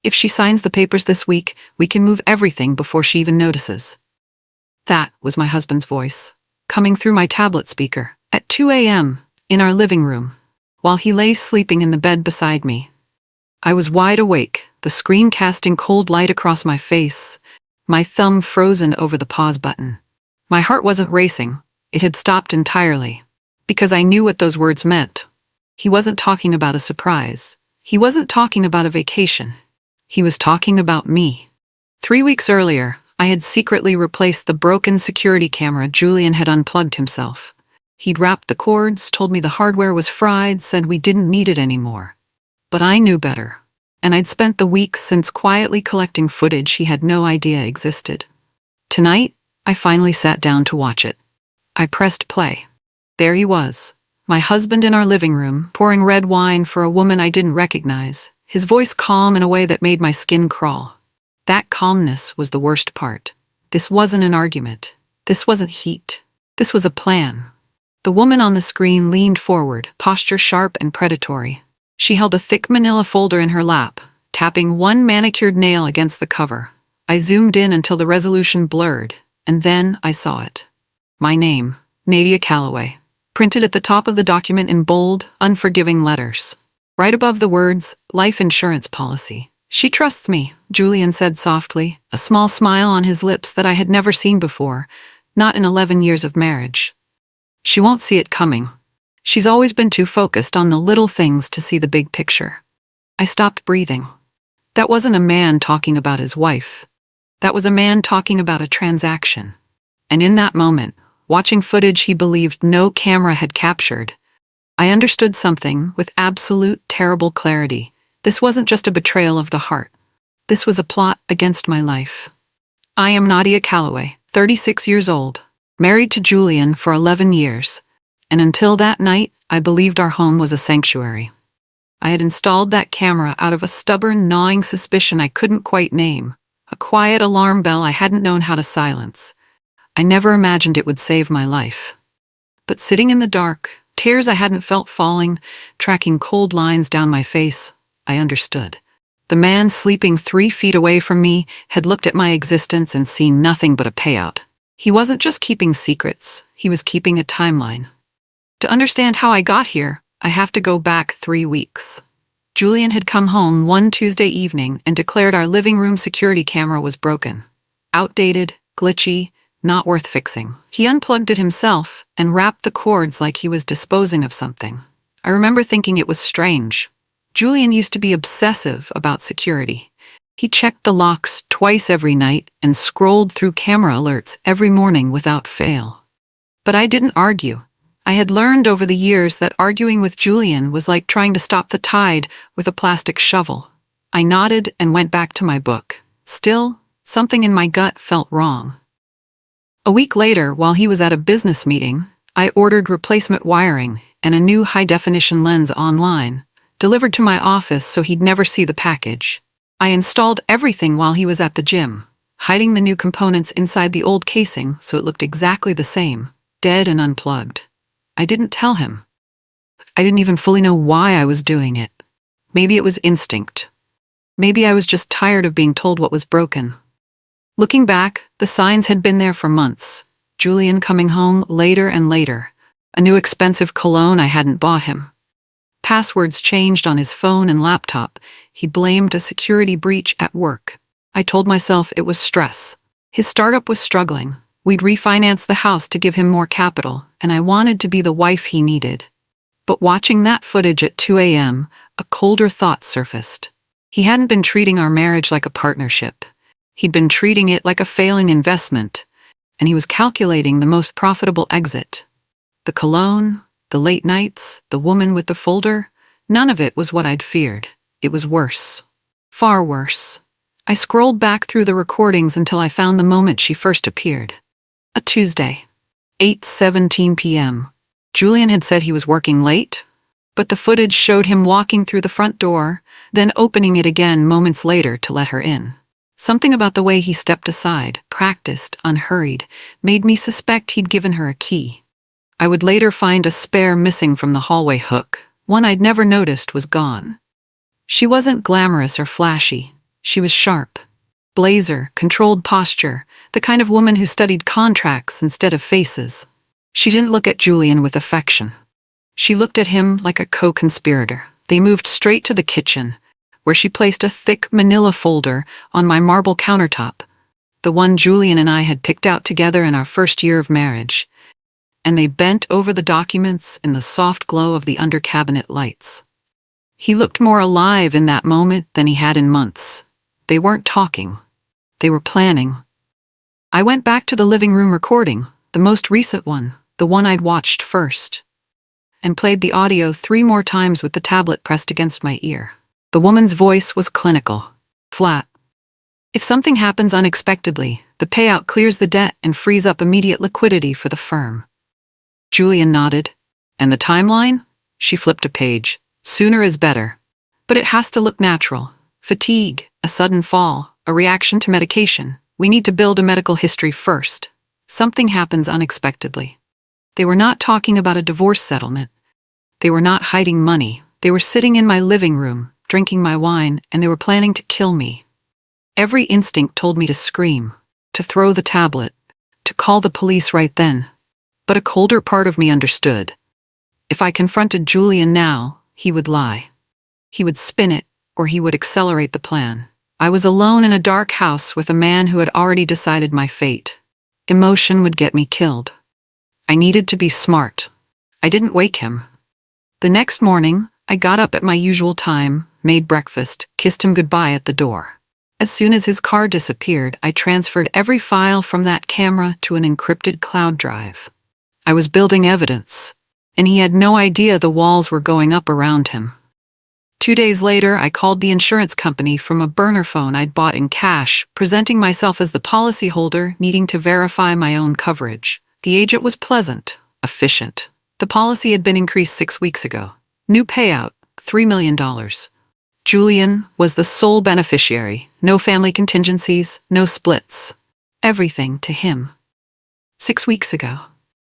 If she signs the papers this week, we can move everything before she even notices. That was my husband's voice, coming through my tablet speaker, at 2 a.m., in our living room, while he lay sleeping in the bed beside me. I was wide awake, the screen casting cold light across my face, my thumb frozen over the pause button. My heart wasn't racing, it had stopped entirely, because I knew what those words meant. He wasn't talking about a surprise. He wasn't talking about a vacation. He was talking about me. 3 weeks earlier, I had secretly replaced the broken security camera Julian had unplugged himself. He'd wrapped the cords, told me the hardware was fried, said we didn't need it anymore. But I knew better, and I'd spent the weeks since quietly collecting footage he had no idea existed. Tonight, I finally sat down to watch it. I pressed play. There he was, my husband in our living room, pouring red wine for a woman I didn't recognize, his voice calm in a way that made my skin crawl. That calmness was the worst part. This wasn't an argument. This wasn't heat. This was a plan. The woman on the screen leaned forward, posture sharp and predatory. She held a thick manila folder in her lap, tapping one manicured nail against the cover. I zoomed in until the resolution blurred, and then I saw it. My name, Nadia Calloway, printed at the top of the document in bold, unforgiving letters. Right above the words, life insurance policy. She trusts me, Julian said softly, a small smile on his lips that I had never seen before, not in 11 years of marriage. She won't see it coming. She's always been too focused on the little things to see the big picture. I stopped breathing. That wasn't a man talking about his wife. That was a man talking about a transaction. And in that moment, watching footage he believed no camera had captured, I understood something with absolute terrible clarity. This wasn't just a betrayal of the heart. This was a plot against my life. I am Nadia Calloway, 36 years old, married to Julian for 11 years, and until that night, I believed our home was a sanctuary. I had installed that camera out of a stubborn, gnawing suspicion I couldn't quite name, a quiet alarm bell I hadn't known how to silence. I never imagined it would save my life. But sitting in the dark, tears I hadn't felt falling, tracking cold lines down my face, I understood. The man sleeping 3 feet away from me had looked at my existence and seen nothing but a payout. He wasn't just keeping secrets, he was keeping a timeline. To understand how I got here, I have to go back 3 weeks. Julian had come home one Tuesday evening and declared our living room security camera was broken. Outdated, glitchy, not worth fixing. He unplugged it himself and wrapped the cords like he was disposing of something. I remember thinking it was strange. Julian used to be obsessive about security. He checked the locks twice every night and scrolled through camera alerts every morning without fail. But I didn't argue. I had learned over the years that arguing with Julian was like trying to stop the tide with a plastic shovel. I nodded and went back to my book. Still, something in my gut felt wrong. A week later, while he was at a business meeting, I ordered replacement wiring and a new high-definition lens online, delivered to my office so he'd never see the package. I installed everything while he was at the gym, hiding the new components inside the old casing so it looked exactly the same, dead and unplugged. I didn't tell him. I didn't even fully know why I was doing it. Maybe it was instinct. Maybe I was just tired of being told what was broken. Looking back, the signs had been there for months. Julian coming home later and later. A new expensive cologne I hadn't bought him. Passwords changed on his phone and laptop. He blamed a security breach at work. I told myself it was stress. His startup was struggling. We'd refinance the house to give him more capital, and I wanted to be the wife he needed. But watching that footage at 2 a.m., a colder thought surfaced. He hadn't been treating our marriage like a partnership. He'd been treating it like a failing investment, and he was calculating the most profitable exit. The cologne, the late nights, the woman with the folder, none of it was what I'd feared. It was worse. Far worse. I scrolled back through the recordings until I found the moment she first appeared. A Tuesday, 8:17 p.m. Julian had said he was working late, but the footage showed him walking through the front door, then opening it again moments later to let her in. Something about the way he stepped aside, practiced, unhurried, made me suspect he'd given her a key. I would later find a spare missing from the hallway hook. One I'd never noticed was gone. She wasn't glamorous or flashy. She was sharp. Blazer, controlled posture, the kind of woman who studied contracts instead of faces. She didn't look at Julian with affection. She looked at him like a co-conspirator. They moved straight to the kitchen, where she placed a thick manila folder on my marble countertop, the one Julian and I had picked out together in our first year of marriage, and they bent over the documents in the soft glow of the under-cabinet lights. He looked more alive in that moment than he had in months. They weren't talking. They were planning. I went back to the living room recording, the most recent one, the one I'd watched first, and played the audio 3 more times with the tablet pressed against my ear. The woman's voice was clinical, flat. If something happens unexpectedly, the payout clears the debt and frees up immediate liquidity for the firm. Julian nodded. And the timeline? She flipped a page. Sooner is better. But it has to look natural. Fatigue, a sudden fall, a reaction to medication. We need to build a medical history first. Something happens unexpectedly. They were not talking about a divorce settlement. They were not hiding money. They were sitting in my living room, drinking my wine, and they were planning to kill me. Every instinct told me to scream, to throw the tablet, to call the police right then. But a colder part of me understood. If I confronted Julian now, he would lie. He would spin it, or he would accelerate the plan. I was alone in a dark house with a man who had already decided my fate. Emotion would get me killed. I needed to be smart. I didn't wake him. The next morning, I got up at my usual time, made breakfast, kissed him goodbye at the door. As soon as his car disappeared, I transferred every file from that camera to an encrypted cloud drive. I was building evidence, and he had no idea the walls were going up around him. 2 days later, I called the insurance company from a burner phone I'd bought in cash, presenting myself as the policyholder, needing to verify my own coverage. The agent was pleasant, efficient. The policy had been increased 6 weeks ago. New payout, $3 million. Julian was the sole beneficiary. No family contingencies, no splits. Everything to him. 6 weeks ago.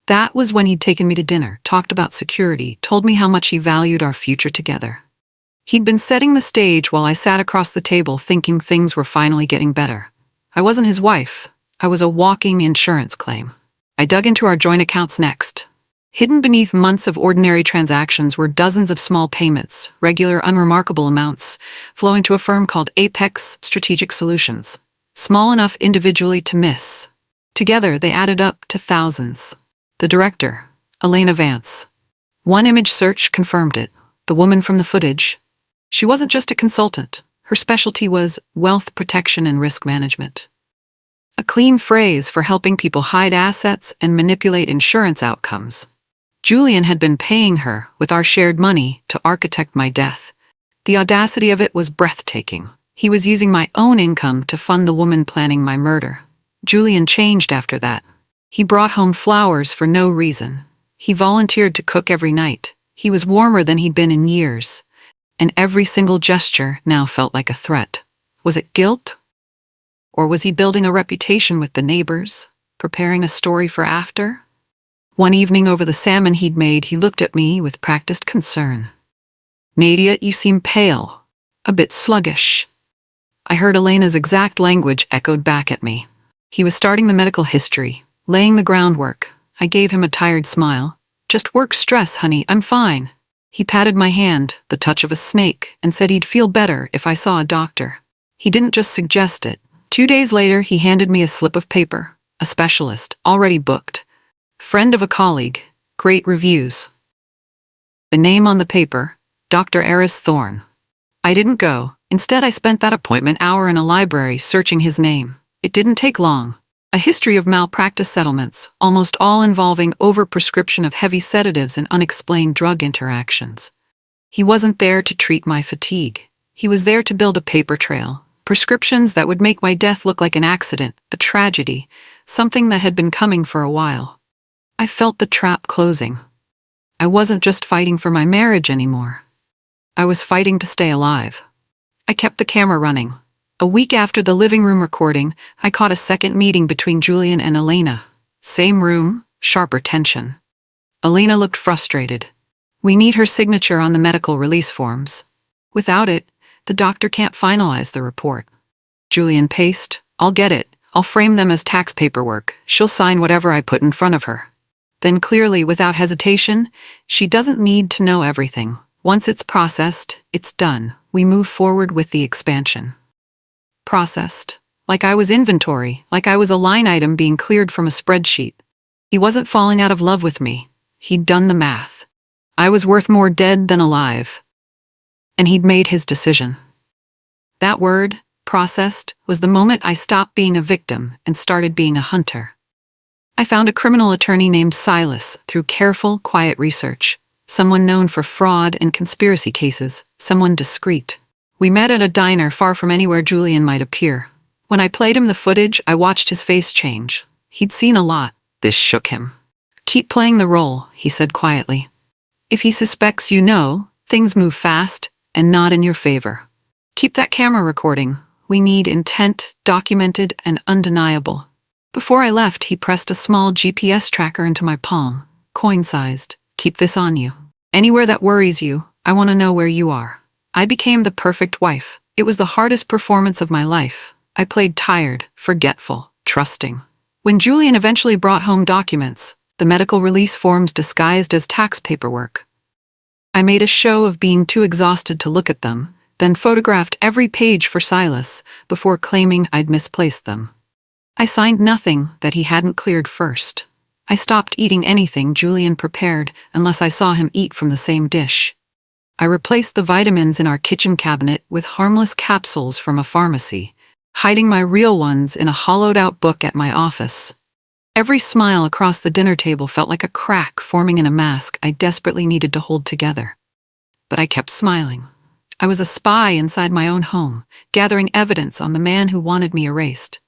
That was when he'd taken me to dinner, talked about security, told me how much he valued our future together. He'd been setting the stage while I sat across the table thinking things were finally getting better. I wasn't his wife. I was a walking insurance claim. I dug into our joint accounts next. Hidden beneath months of ordinary transactions were dozens of small payments, regular unremarkable amounts, flowing to a firm called Apex Strategic Solutions. Small enough individually to miss. Together, they added up to thousands. The director, Elena Vance. One image search confirmed it. The woman from the footage. She wasn't just a consultant. Her specialty was wealth protection and risk management. A clean phrase for helping people hide assets and manipulate insurance outcomes. Julian had been paying her, with our shared money, to architect my death. The audacity of it was breathtaking. He was using my own income to fund the woman planning my murder. Julian changed after that. He brought home flowers for no reason. He volunteered to cook every night. He was warmer than he'd been in years. And every single gesture now felt like a threat. Was it guilt? Or was he building a reputation with the neighbors, preparing a story for after? One evening over the salmon he'd made, he looked at me with practiced concern. "Nadia, you seem pale, a bit sluggish." I heard Elena's exact language echoed back at me. He was starting the medical history, laying the groundwork. I gave him a tired smile. "Just work stress, honey, I'm fine." He patted my hand, the touch of a snake, and said he'd feel better if I saw a doctor. He didn't just suggest it. 2 days later, he handed me a slip of paper. A specialist, already booked. Friend of a colleague. Great reviews. The name on the paper, Dr. Eris Thorne. I didn't go. Instead, I spent that appointment hour in a library searching his name. It didn't take long. A history of malpractice settlements, almost all involving overprescription of heavy sedatives and unexplained drug interactions. He wasn't there to treat my fatigue. He was there to build a paper trail. Prescriptions that would make my death look like an accident, a tragedy, something that had been coming for a while. I felt the trap closing. I wasn't just fighting for my marriage anymore. I was fighting to stay alive. I kept the camera running. A week after the living room recording, I caught a second meeting between Julian and Elena. Same room, sharper tension. Elena looked frustrated. "We need her signature on the medical release forms. Without it, the doctor can't finalize the report." Julian paced. I'll get it. I'll frame them as tax paperwork. She'll sign whatever I put in front of her. Then clearly, without hesitation, she doesn't need to know everything. Once it's processed, it's done. We move forward with the expansion. Processed. Like I was inventory, like I was a line item being cleared from a spreadsheet. He wasn't falling out of love with me. He'd done the math. I was worth more dead than alive. And he'd made his decision. That word, processed, was the moment I stopped being a victim and started being a hunter. I found a criminal attorney named Silas through careful, quiet research. Someone known for fraud and conspiracy cases, someone discreet. We met at a diner far from anywhere Julian might appear. When I played him the footage, I watched his face change. He'd seen a lot. This shook him. Keep playing the role, he said quietly. If he suspects you know, things move fast and not in your favor. Keep that camera recording. We need intent, documented and undeniable. Before I left, he pressed a small GPS tracker into my palm, coin-sized. Keep this on you. Anywhere that worries you, I want to know where you are. I became the perfect wife. It was the hardest performance of my life. I played tired, forgetful, trusting. When Julian eventually brought home documents, the medical release forms disguised as tax paperwork, I made a show of being too exhausted to look at them, then photographed every page for Silas before claiming I'd misplaced them. I signed nothing that he hadn't cleared first. I stopped eating anything Julian prepared unless I saw him eat from the same dish. I replaced the vitamins in our kitchen cabinet with harmless capsules from a pharmacy, hiding my real ones in a hollowed-out book at my office. Every smile across the dinner table felt like a crack forming in a mask I desperately needed to hold together. But I kept smiling. I was a spy inside my own home, gathering evidence on the man who wanted me erased.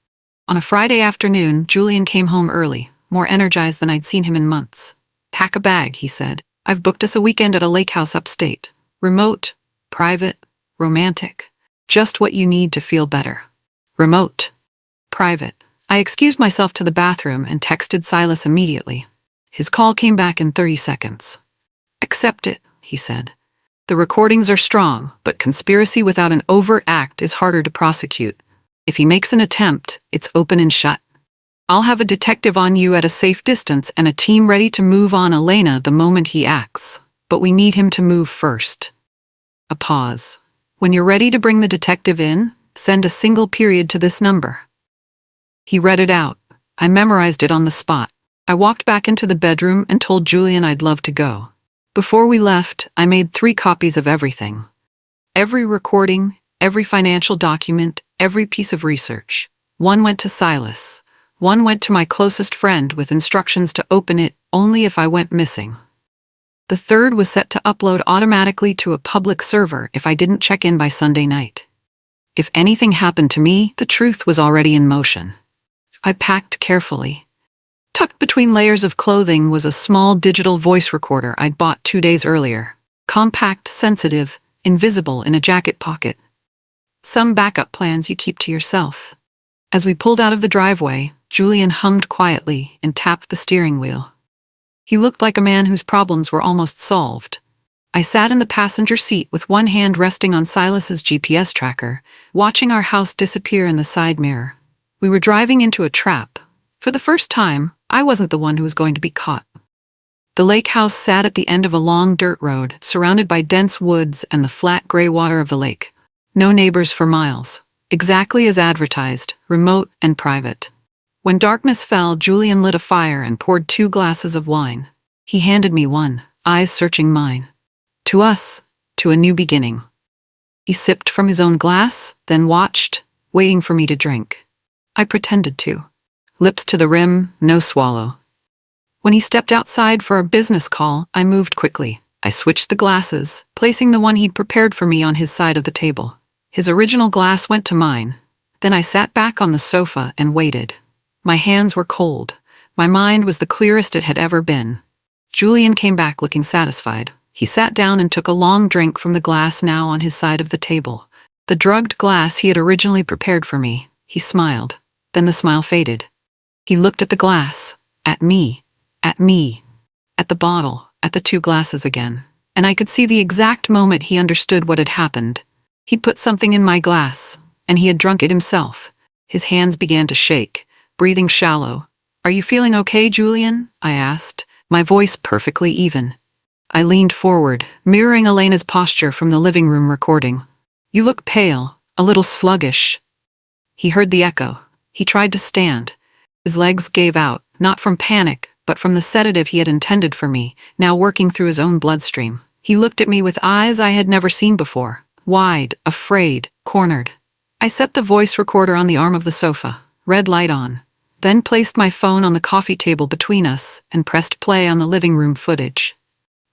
On a Friday afternoon, Julian came home early, more energized than I'd seen him in months. Pack a bag, he said. I've booked us a weekend at a lake house upstate. Remote, private, romantic. Just what you need to feel better. Remote. Private. I excused myself to the bathroom and texted Silas immediately. His call came back in 30 seconds. Accept it, he said. The recordings are strong, but conspiracy without an overt act is harder to prosecute. If he makes an attempt, it's open and shut. I'll have a detective on you at a safe distance and a team ready to move on Elena the moment he acts. But we need him to move first. A pause. When you're ready to bring the detective in, send a single period to this number. He read it out. I memorized it on the spot. I walked back into the bedroom and told Julian I'd love to go. Before we left, I made 3 copies of everything. Every recording, every financial document, every piece of research. 1 went to Silas. 1 went to my closest friend with instructions to open it only if I went missing. The 3rd was set to upload automatically to a public server if I didn't check in by Sunday night. If anything happened to me, the truth was already in motion. I packed carefully. Tucked between layers of clothing was a small digital voice recorder I'd bought 2 days earlier. Compact, sensitive, invisible in a jacket pocket. Some backup plans you keep to yourself. As we pulled out of the driveway, Julian hummed quietly and tapped the steering wheel. He looked like a man whose problems were almost solved. I sat in the passenger seat with one hand resting on Silas's GPS tracker, watching our house disappear in the side mirror. We were driving into a trap. For the first time, I wasn't the one who was going to be caught. The lake house sat at the end of a long dirt road, surrounded by dense woods and the flat gray water of the lake. No neighbors for miles. Exactly as advertised, remote and private. When darkness fell, Julian lit a fire and poured 2 glasses of wine. He handed me one, eyes searching mine. To us, to a new beginning. He sipped from his own glass, then watched, waiting for me to drink. I pretended to. Lips to the rim, no swallow. When he stepped outside for a business call, I moved quickly. I switched the glasses, placing the one he'd prepared for me on his side of the table. His original glass went to mine. Then I sat back on the sofa and waited. My hands were cold. My mind was the clearest it had ever been. Julian came back looking satisfied. He sat down and took a long drink from the glass now on his side of the table. The drugged glass he had originally prepared for me. He smiled. Then the smile faded. He looked at the glass, at me, at the bottle, at the 2 glasses again. And I could see the exact moment he understood what had happened. He'd put something in my glass, and he had drunk it himself. His hands began to shake, breathing shallow. "Are you feeling okay, Julian?" I asked, my voice perfectly even. I leaned forward, mirroring Elena's posture from the living room recording. "You look pale, a little sluggish." He heard the echo. He tried to stand. His legs gave out, not from panic, but from the sedative he had intended for me, now working through his own bloodstream. He looked at me with eyes I had never seen before, wide, afraid, cornered. I set the voice recorder on the arm of the sofa, red light on, then placed my phone on the coffee table between us and pressed play on the living room footage.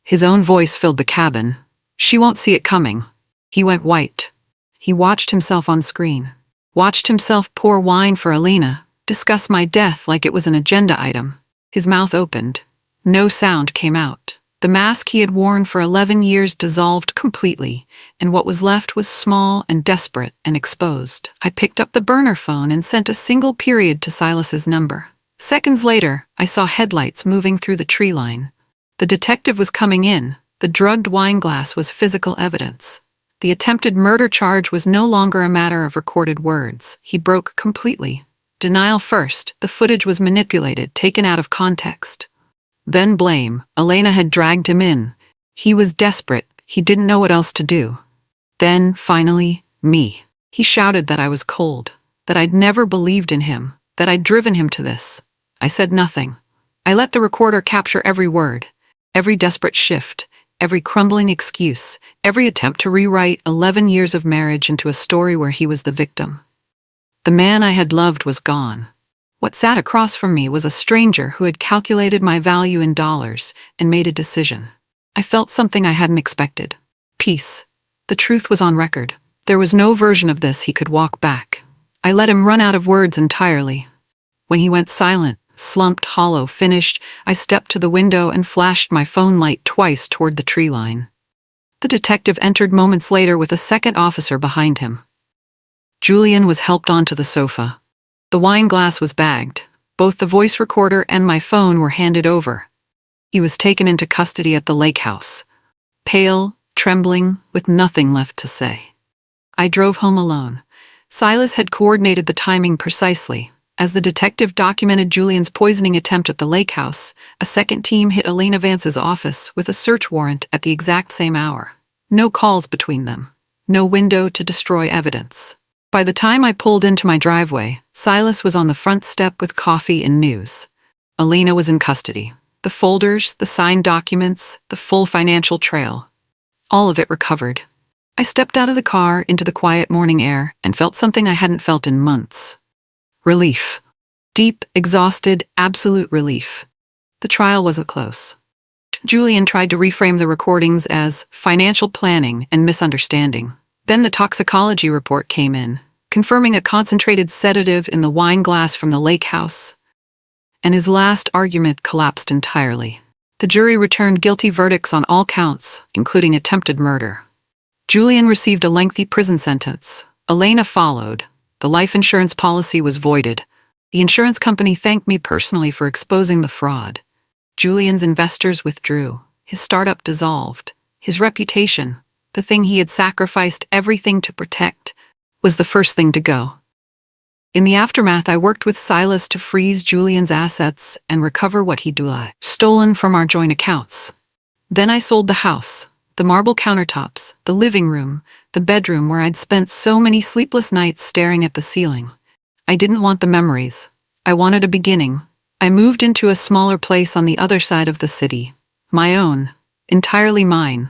His own voice filled the cabin. "She won't see it coming." He went white. He watched himself on screen, watched himself pour wine for Elena, discuss my death like it was an agenda item. His mouth opened. No sound came out. The mask he had worn for 11 years dissolved completely, and what was left was small and desperate and exposed. I picked up the burner phone and sent a single period to Silas's number. Seconds later, I saw headlights moving through the tree line. The detective was coming in. The drugged wine glass was physical evidence. The attempted murder charge was no longer a matter of recorded words. He broke completely. Denial first. The footage was manipulated, taken out of context. Then blame. Elena had dragged him in. He was desperate. He didn't know what else to do. Then, finally, me. He shouted that I was cold, that I'd never believed in him, that I'd driven him to this. I said nothing. I let the recorder capture every word, every desperate shift, every crumbling excuse, every attempt to rewrite 11 years of marriage into a story where he was the victim. The man I had loved was gone. What sat across from me was a stranger who had calculated my value in dollars and made a decision. I felt something I hadn't expected. Peace. The truth was on record. There was no version of this he could walk back. I let him run out of words entirely. When he went silent, slumped, hollow, finished, I stepped to the window and flashed my phone light twice toward the tree line. The detective entered moments later with a second officer behind him. Julian was helped onto the sofa. The wine glass was bagged. Both the voice recorder and my phone were handed over. He was taken into custody at the lake house, pale, trembling, with nothing left to say. I drove home alone. Silas had coordinated the timing precisely. As the detective documented Julian's poisoning attempt at the lake house, a second team hit Elena Vance's office with a search warrant at the exact same hour. No calls between them. No window to destroy evidence. By the time I pulled into my driveway, Silas was on the front step with coffee and news. Elena was in custody. The folders, the signed documents, the full financial trail. All of it recovered. I stepped out of the car into the quiet morning air and felt something I hadn't felt in months. Relief. Deep, exhausted, absolute relief. The trial wasn't close. Julian tried to reframe the recordings as financial planning and misunderstanding. Then the toxicology report came in, confirming a concentrated sedative in the wine glass from the lake house. And his last argument collapsed entirely. The jury returned guilty verdicts on all counts, including attempted murder. Julian received a lengthy prison sentence. Elena followed. The life insurance policy was voided. The insurance company thanked me personally for exposing the fraud. Julian's investors withdrew. His startup dissolved. His reputation, the thing he had sacrificed everything to protect, was the first thing to go. In the aftermath, I worked with Silas to freeze Julian's assets and recover what he'd stolen from our joint accounts. Then I sold the house, the marble countertops, the living room, the bedroom where I'd spent so many sleepless nights staring at the ceiling. I didn't want the memories. I wanted a beginning. I moved into a smaller place on the other side of the city. My own. Entirely mine.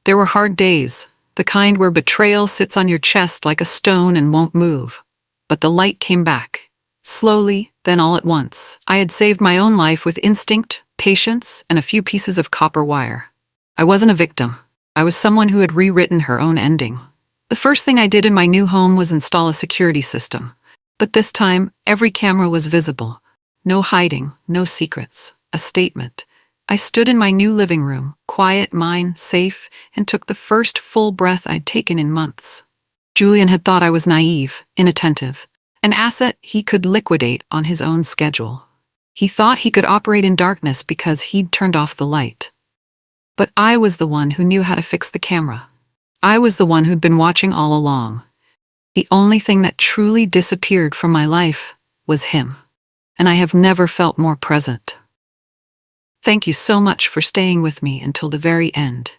There were hard days, the kind where betrayal sits on your chest like a stone and won't move. But the light came back. Slowly, then all at once. I had saved my own life with instinct, patience, and a few pieces of copper wire. I wasn't a victim. I was someone who had rewritten her own ending. The first thing I did in my new home was install a security system. But this time, every camera was visible. No hiding, no secrets. A statement. I stood in my new living room, quiet, mine, safe, and took the first full breath I'd taken in months. Julian had thought I was naive, inattentive, an asset he could liquidate on his own schedule. He thought he could operate in darkness because he'd turned off the light. But I was the one who knew how to fix the camera. I was the one who'd been watching all along. The only thing that truly disappeared from my life was him, and I have never felt more present. Thank you so much for staying with me until the very end.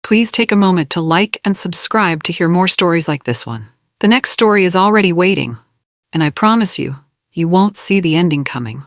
Please take a moment to like and subscribe to hear more stories like this one. The next story is already waiting, and I promise you, you won't see the ending coming.